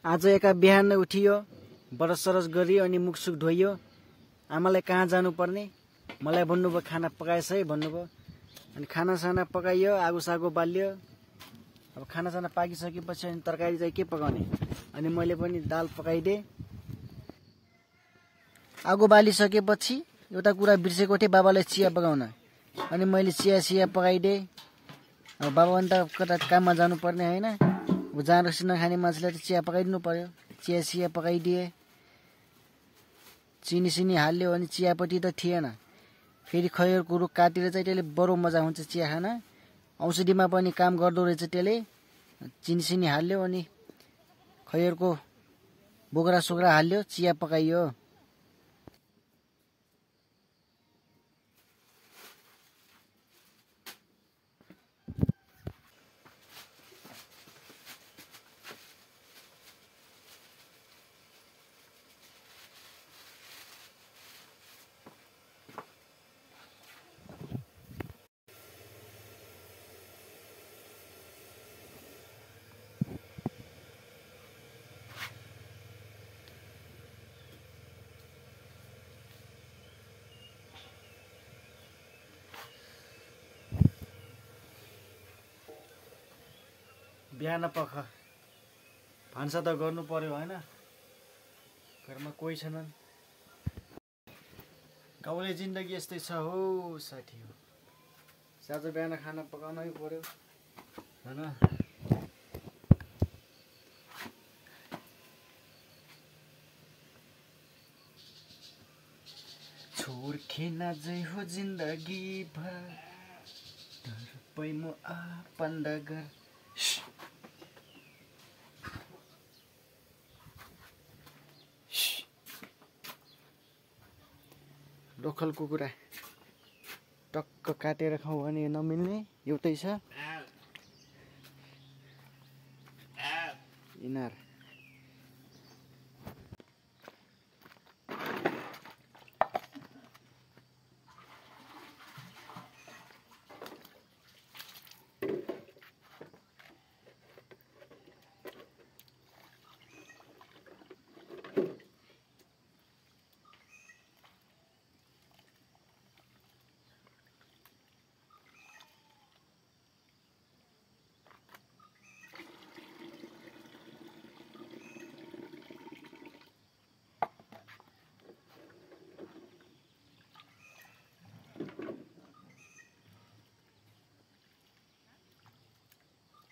आज एका बिहान उठियो, ब्रस सरस गरियो अनि मुखसुख धोइयो। आमालाई कहाँ जानुपर्ने मलाई भन्नुभयो, खाना पकाएछ है भन्नुभयो। अनि खानासाना पकाइयो, आगोसागो बाल्यो। अब खानासाना पाकिसकेपछि अनि तरकारी चाहिँ के पकाउने, अनि मैले पनि दाल पकाइदिएँ। आगो बालिसकेपछि एउटा कुरा बिर्सेको थिएँ, बाबालाई चिया पकाउन। अनि मैले चिया पकाइदिएँ। अब बाबा पनि त कता काममा जानुपर्ने होइन, अब जहाँ रक्सी नखाने मान्छेलाई त चिया पकाइदिनु पर्यो। चिया पकाइदिएँ। चिनी हाल्यो अनि चियापट्टि त थिएन। फेरि खैरको रुख काटेर चाहिँ त्यसले बडो मजा हुन्छ चिया खान। औषधिमा पनि काम गर्दो रहेछ त्यसले। चिनी हाल्यो अनि खैरको बोक्रा सोक्रा हाल्यो, चिया पकाइयो। बिहान पख भान्सा त गर्नु पर्यो होइन, घरमा कोही छैनन्। गाउँले जिन्दगी यस्तै छ हो साथी हो। साँझ बिहान खाना पकाउनै पर्यो होइन। छोड खेन जै हो जिन्दगी भर, पैमो आपन डगर। लोकल कुखुरा टक्क काटेर खाऊ भने नमिल्ने एउटै छ इनार।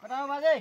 कता हो बाजे?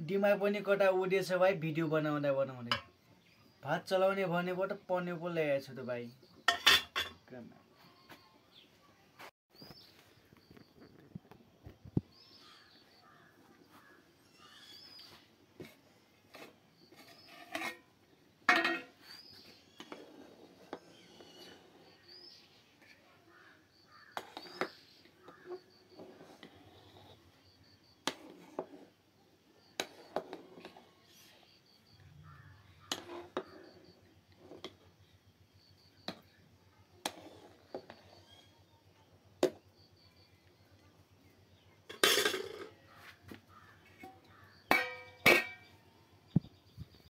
दिमाग पनि कता उडेछ भाइ, भिडियो बनाउँदै भात चलाउने भनेको त पन्यु पो ल्याएछु त भाइ।